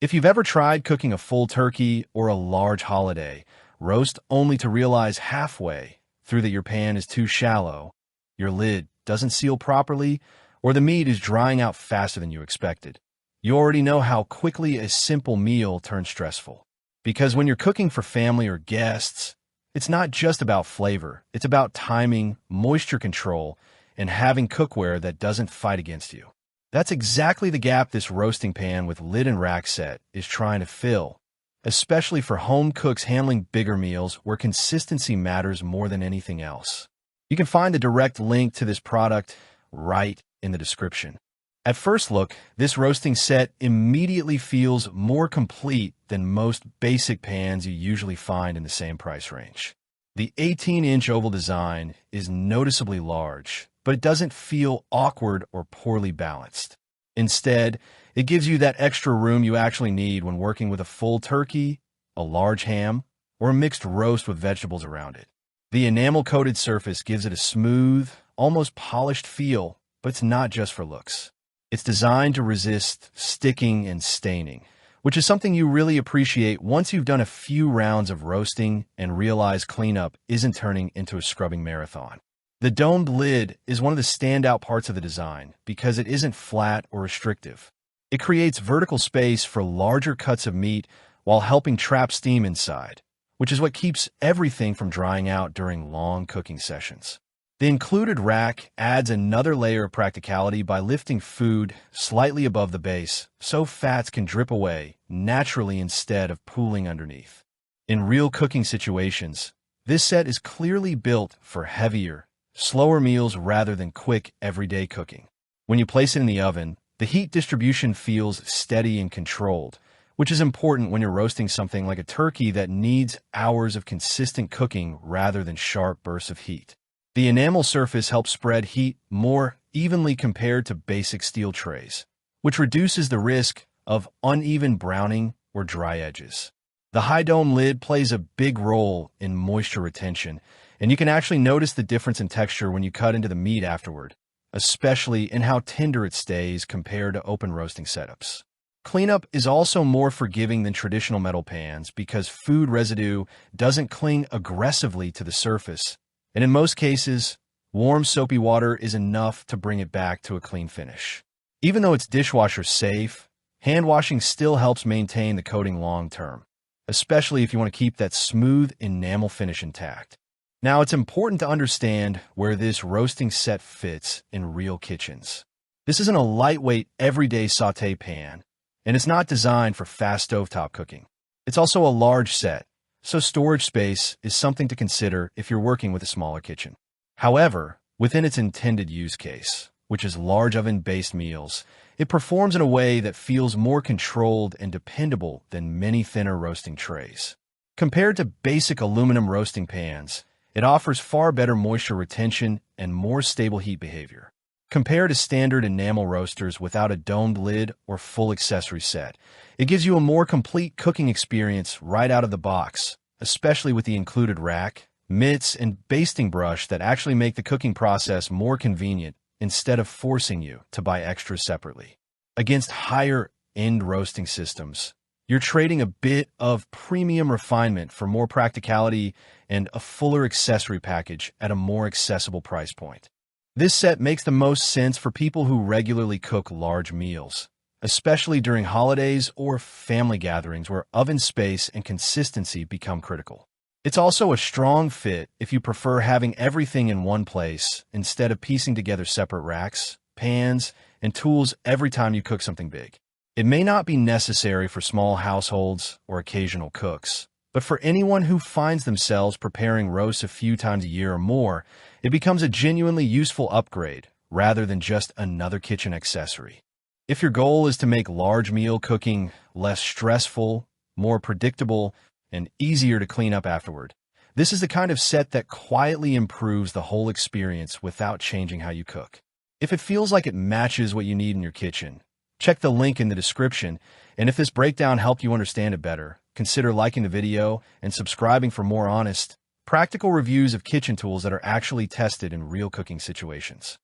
If you've ever tried cooking a full turkey or a large holiday roast only to realize halfway through that your pan is too shallow, your lid doesn't seal properly, or the meat is drying out faster than you expected, you already know how quickly a simple meal turns stressful. Because when you're cooking for family or guests, it's not just about flavor, it's about timing, moisture control, and having cookware that doesn't fight against you. That's exactly the gap this roasting pan with lid and rack set is trying to fill, especially for home cooks handling bigger meals where consistency matters more than anything else. You can find the direct link to this product right in the description. At first look, this roasting set immediately feels more complete than most basic pans you usually find in the same price range. The 18-inch oval design is noticeably large, but it doesn't feel awkward or poorly balanced. Instead, it gives you that extra room you actually need when working with a full turkey, a large ham, or a mixed roast with vegetables around it. The enamel-coated surface gives it a smooth, almost polished feel, but it's not just for looks. It's designed to resist sticking and staining, which is something you really appreciate once you've done a few rounds of roasting and realize cleanup isn't turning into a scrubbing marathon. The domed lid is one of the standout parts of the design because it isn't flat or restrictive. It creates vertical space for larger cuts of meat while helping trap steam inside, which is what keeps everything from drying out during long cooking sessions. The included rack adds another layer of practicality by lifting food slightly above the base so fats can drip away naturally instead of pooling underneath. In real cooking situations, this set is clearly built for heavier, slower meals rather than quick, everyday cooking. When you place it in the oven, the heat distribution feels steady and controlled, which is important when you're roasting something like a turkey that needs hours of consistent cooking rather than sharp bursts of heat. The enamel surface helps spread heat more evenly compared to basic steel trays, which reduces the risk of uneven browning or dry edges. The high dome lid plays a big role in moisture retention, and you can actually notice the difference in texture when you cut into the meat afterward, especially in how tender it stays compared to open roasting setups. Cleanup is also more forgiving than traditional metal pans because food residue doesn't cling aggressively to the surface, and in most cases, warm soapy water is enough to bring it back to a clean finish. Even though it's dishwasher safe, hand washing still helps maintain the coating long term, especially if you want to keep that smooth enamel finish intact. Now, it's important to understand where this roasting set fits in real kitchens. This isn't a lightweight, everyday sauté pan, and it's not designed for fast stovetop cooking. It's also a large set, so storage space is something to consider if you're working with a smaller kitchen. However, within its intended use case, which is large oven-based meals, it performs in a way that feels more controlled and dependable than many thinner roasting trays. Compared to basic aluminum roasting pans, it offers far better moisture retention and more stable heat behavior. Compared to standard enamel roasters without a domed lid or full accessory set, it gives you a more complete cooking experience right out of the box, especially with the included rack, mitts, and basting brush that actually make the cooking process more convenient instead of forcing you to buy extras separately. Against higher-end roasting systems, you're trading a bit of premium refinement for more practicality and a fuller accessory package at a more accessible price point. This set makes the most sense for people who regularly cook large meals, especially during holidays or family gatherings where oven space and consistency become critical. It's also a strong fit if you prefer having everything in one place instead of piecing together separate racks, pans, and tools every time you cook something big. It may not be necessary for small households or occasional cooks, but for anyone who finds themselves preparing roasts a few times a year or more, it becomes a genuinely useful upgrade rather than just another kitchen accessory. If your goal is to make large meal cooking less stressful, more predictable, and easier to clean up afterward, this is the kind of set that quietly improves the whole experience without changing how you cook. If it feels like it matches what you need in your kitchen, check the link in the description, and if this breakdown helped you understand it better, consider liking the video and subscribing for more honest, practical reviews of kitchen tools that are actually tested in real cooking situations.